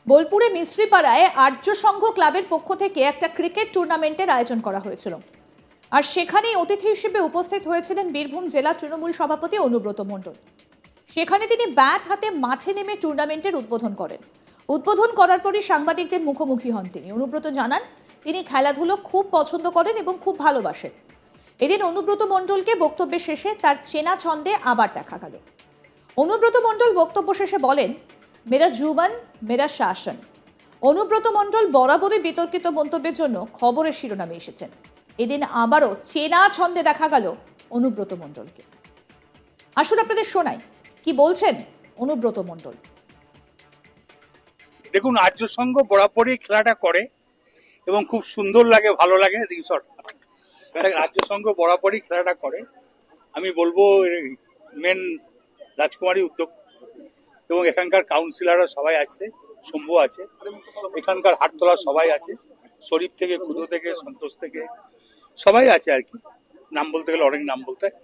বোলপুরে মিস্ত্রিপাড়ায় আর্য সংঘ ক্লাবের পক্ষ থেকে একটা ক্রিকেট টুর্নামেন্টের আয়োজন করা হয়েছিল। আর সেখানেই অতিথি হিসেবে উপস্থিত হয়েছিলেন বীরভূম জেলা তৃণমূল সভাপতি অনুব্রত মণ্ডল। সেখানে তিনি ব্যাট হাতে মাঠে নেমে টুর্নামেন্টের উদ্বোধন করেন। উদ্বোধন করার পরই সাংবাদিকদের মুখোমুখি হন তিনি। অনুব্রত জানান তিনি খেলাধুলো খুব পছন্দ করেন এবং খুব ভালোবাসেন। এদিন অনুব্রত মণ্ডলকে বক্তব্যের শেষে তার চেনা ছন্দে আবার দেখা গেল। অনুব্রত মণ্ডল বক্তব্য শেষে বলেন, মেরা জুবান মেরা শাসন। অনুব্রত মণ্ডল বরাবরই বিতর্কিত মন্তব্যের জন্য খবরের শিরোনামে এসেছেন। এদিন আবারও চেনা ছন্দে দেখা গেল অনুব্রত মণ্ডলকে। আসুন আপনাদের শোনাই কি বলছেন অনুব্রত মণ্ডল। দেখুন, আর্য সংঘ বরাবরই খেলাটা করে এবং খুব সুন্দর লাগে, ভালো লাগে। আর্য সংঘ বরাবরই খেলাটা করে। আমি বলবো মেন রাজকুমারী উদ্যোগ এবং এখানকার কাউন্সিলররা সবাই আছে, শম্ভু আছে, এখানকার হাটতলা সবাই আছে, শরীফ থেকে, খুদো থেকে, সন্তোষ থেকে সবাই আছে আর কি। নাম বলতে গেলে অনেক নাম বলতে হয়।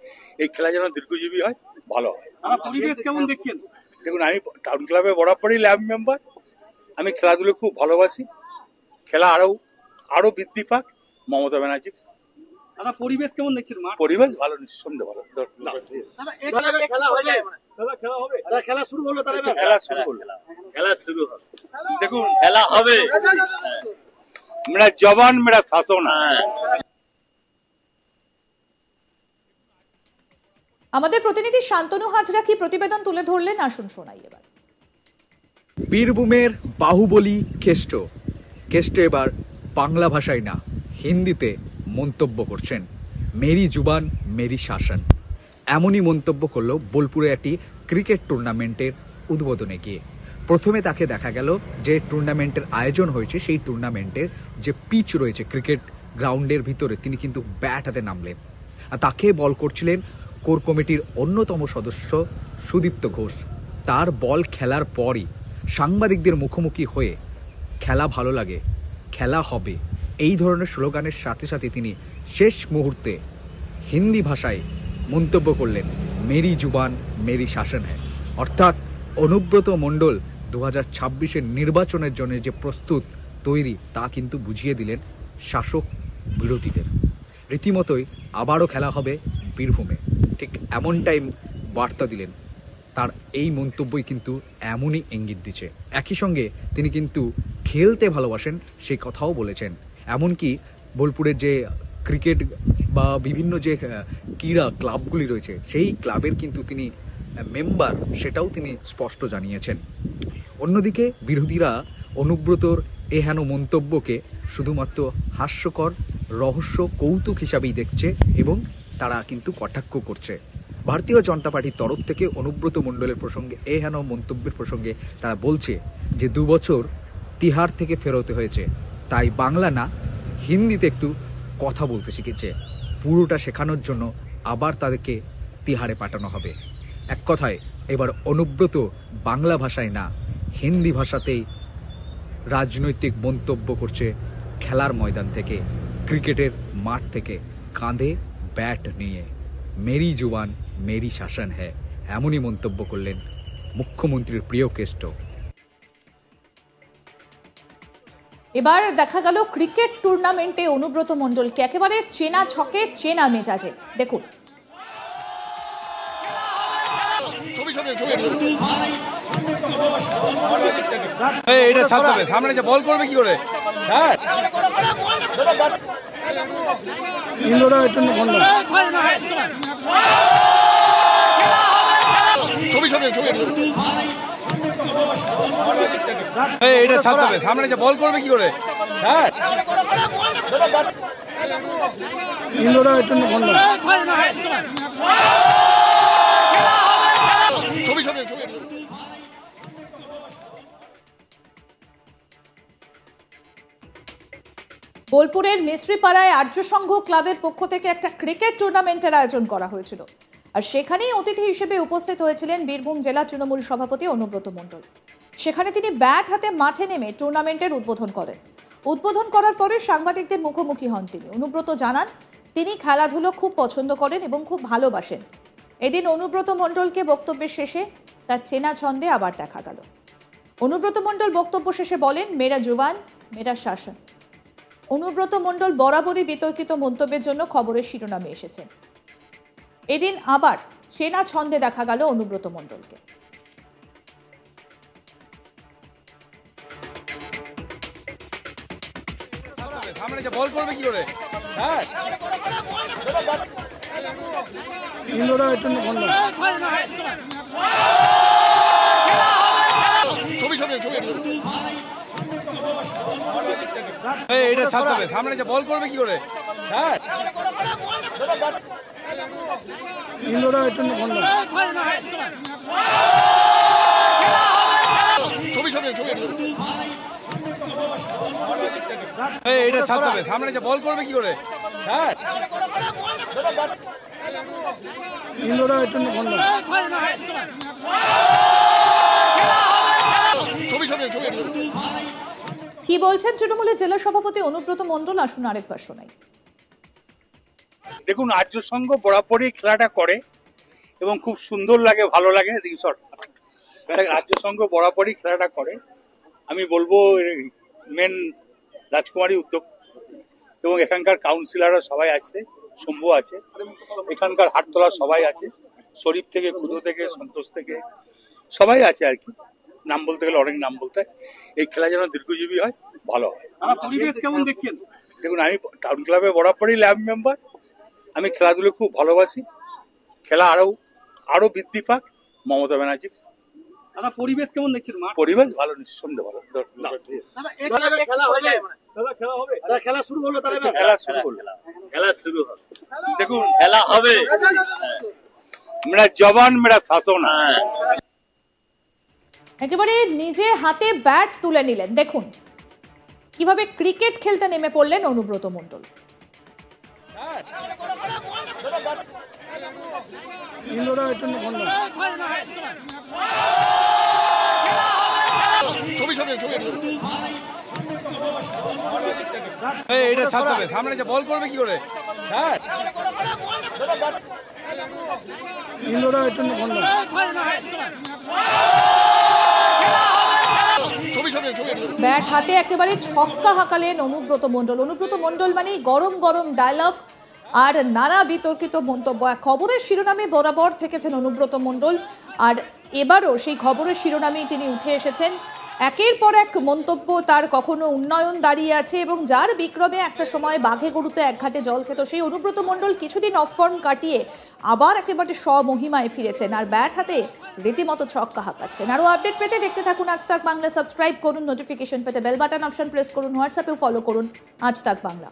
এই খেলা যেন দীর্ঘজীবী হয়, ভালো হয়। পরিবেশ কেমন দেখছেন? দেখুন, আমি টাউন ক্লাবে বরাবরই ল্যাব মেম্বার। আমি খেলাধুলো খুব ভালোবাসি। খেলা আরো বৃদ্ধি পাক। মমতা ব্যানার্জি। দাদা, পরিবেশ কেমন দেখছেন? পরিবেশ ভালো, নিঃসন্দেহে ভালো। খেলা শুরু হলো। দেখুন, খেলা হবে। মেরা জবান মেরা শাসন। আমাদের প্রতিনিধি শান্তনু হাজরা কি প্রতিবেদন তুলে ধরলেন, আসুন শোনাই এবার। বীরভূমের বাহুবলী কেষ্ট এবার বাংলা ভাষায় না, হিন্দিতে মন্তব্য করছেন। মেরি জুবান মেরি শাসন, এমনই মন্তব্য করল বোলপুরে একটি ক্রিকেট টুর্নামেন্টের উদ্বোধনে গিয়ে। প্রথমে তাকে দেখা গেল যে টুর্নামেন্টের আয়োজন হয়েছে সেই টুর্নামেন্টের যে পিচ রয়েছে ক্রিকেট গ্রাউন্ডের ভিতরে, তিনি কিন্তু ব্যাট হাতে নামলেন। আর তাকে বল করছিলেন কোর কমিটির অন্যতম সদস্য সুদীপ্ত ঘোষ। তার বল খেলার পরই সাংবাদিকদের মুখোমুখি হয়ে খেলা ভালো লাগে, খেলা হবে, এই ধরনের স্লোগানের সাথে সাথে তিনি শেষ মুহূর্তে হিন্দি ভাষায় মন্তব্য করলেন, মেরি জুবান মেরি শাসন হ্যায়। অর্থাৎ অনুব্রত মণ্ডল 2026-এর নির্বাচনের জন্য যে প্রস্তুত তৈরি তা কিন্তু বুঝিয়ে দিলেন শাসক বিরোধীদের। রীতিমতোই আবারও খেলা হবে বীরভূমে, ঠিক এমনটাই বার্তা দিলেন। তার এই মন্তব্যই কিন্তু এমনই ইঙ্গিত দিচ্ছে। একই সঙ্গে তিনি কিন্তু খেলতে ভালোবাসেন সেই কথাও বলেছেন। এমনকি বোলপুরের যে ক্রিকেট বা বিভিন্ন যে ক্রীড়া ক্লাবগুলি রয়েছে সেই ক্লাবের কিন্তু তিনি মেম্বার, সেটাও তিনি স্পষ্ট জানিয়েছেন। অন্যদিকে বিরোধীরা অনুব্রতর এহেন মন্তব্যকে শুধুমাত্র হাস্যকর, রহস্য, কৌতুক হিসাবেই দেখছে এবং তারা কিন্তু কটাক্ষ করছে। ভারতীয় জনতা পার্টির তরফ থেকে অনুব্রত মণ্ডলের প্রসঙ্গে এহেন মন্তব্যের প্রসঙ্গে তারা বলছে যে 2 বছর তিহার থেকে ফেরোতে হয়েছে, তাই বাংলা না হিন্দিতে একটু কথা বলতে শিখেছে। পুরোটা শেখানোর জন্য আবার তাদেরকে তিহারে পাঠানো হবে। এক কথায় এবার অনুব্রত বাংলা ভাষায় না, হিন্দি ভাষাতেই রাজনৈতিক মন্তব্য করছে। খেলার ময়দান থেকে, ক্রিকেটের মাঠ থেকে, কাঁধে ব্যাট নিয়ে। মেরি জুবান মেরি শাসন হ্যায়, এমনই মন্তব্য করলেন মুখ্যমন্ত্রীর প্রিয় কেষ্ট। এবার দেখা গেল ক্রিকেট টুর্নামেন্টে অনুব্রত মণ্ডলকে একেবারে চেনা ছকে, চেনা মেজাজে। দেখুন, সামনে যে বল করবে কি করে? হ্যাঁ, সামনে যে বল করবে কি করে? হ্যাঁ, বোলপুরের মিস্ত্রিপাড়ায় আর্য সংঘ ক্লাবের পক্ষ থেকে একটা ক্রিকেট টুর্নামেন্টের আয়োজন করা হয়েছিল। আর সেখানেই অতিথি হিসেবে উপস্থিত হয়েছিলেন বীরভূম জেলা তৃণমূল সভাপতি অনুব্রত মণ্ডল। সেখানে তিনি ব্যাট হাতে মাঠে নেমে টুর্নামেন্টের উদ্বোধন করেন। উদ্বোধন করার পরে সাংবাদিকদের মুখোমুখি হন তিনি। অনুব্রত জানান তিনি খেলাধুলো খুব পছন্দ করেন এবং খুব ভালোবাসেন। এদিন অনুব্রত মণ্ডলকে বক্তব্যের শেষে তার চেনা ছন্দে আবার দেখা গেল। অনুব্রত মণ্ডল বক্তব্য শেষে বলেন, মেরা জুবান মেরা শাসন। অনুব্রত মণ্ডল বরাবরই বিতর্কিত মন্তব্যের জন্য খবরের শিরোনামে এসেছেন। এদিন আবার চেনা ছন্দে দেখা গেল অনুব্রত মণ্ডলকে। সামনে যে বল করবে কি করে স্যার এটা ছাড়তে হবে। সামনে যে বল করবে কি করে স্যার এটা ছাড়তে হবে। সামনে যে বল করবে কি করে স্যার কি বলছেন তৃণমূলের জেলা সভাপতি অনুব্রত মণ্ডল, আসুন আরেকবার শোনাই। দেখুন, আর্য সংঘ বরাবরই খেলাটা করে এবং খুব সুন্দর লাগে, ভালো লাগে। আর্য সংঘ বরাবরই খেলাটা করে। আমি বলবো মেন রাজকুমারী উদ্যোগ এবং এখানকার কাউন্সিলররা সবাই আছে, শম্ভু আছে, এখানকার হাটতলা সবাই আছে, শরীফ থেকে, খুদো থেকে, সন্তোষ থেকে সবাই আছে আর কি। নাম বলতে গেলে অনেক নাম বলতে হয়। এই খেলা যেন দীর্ঘজীবী হয়, ভালো হয়। পরিবেশ কেমন দেখছেন? দেখুন, আমি টাউন ক্লাবে বরাবরই ল্যাব মেম্বার। আমি খেলাধুলো খুব ভালোবাসি। খেলা আরো বৃদ্ধি পাক। মমতা ব্যানার্জি দাদা, পরিবেশ কেমন দেখছেন? পরিবেশ ভালো, নিঃসন্দেহে ভালো। খেলা শুরু হলো, খেলা শুরু হলো। দেখুন, খেলা হবে। মেরা জবান মেরা শাসন। একেবারে নিজে হাতে ব্যাট তুলে নিলেন। দেখুন কিভাবে ক্রিকেট খেলতে নেমে পড়লেন অনুব্রত মণ্ডল। এটা ছাড়তে হবে। সামনে যে বল করবে কি করে স্যার ব্যাট হাতে একেবারে ছক্কা হাঁকালেন অনুব্রত মণ্ডল। অনুব্রত মণ্ডল মানে গরম গরম ডায়লগ আর নানা বিতর্কিত মন্তব্য। খবরের শিরোনামে বরাবর থেকেছেন অনুব্রত মণ্ডল, আর এবারও সেই খবরের শিরোনামেই তিনি উঠে এসেছেন। একের পর এক মন্তব্য, তার কখনো উন্নয়ন দাঁড়িয়ে আছে এবং যার বিক্রমে একটা সময় বাঘে গরুতে এক ঘাটে জল খেত সেই অনুব্রত মণ্ডল কিছুদিন অফ ফর্ম কাটিয়ে আবার একেবারে স্বমহিমায় ফিরেছেন আর ব্যাট হাতে রীতিমতো ছক্কা হাঁকাচ্ছেন। আরও আপডেট পেতে দেখতে থাকুন আজ তাক বাংলা। সাবস্ক্রাইব করুন, নোটিফিকেশন পেতে বেল বাটন অপশন প্রেস করুন, হোয়াটসঅ্যাপেও ফলো করুন আজ তাক বাংলা।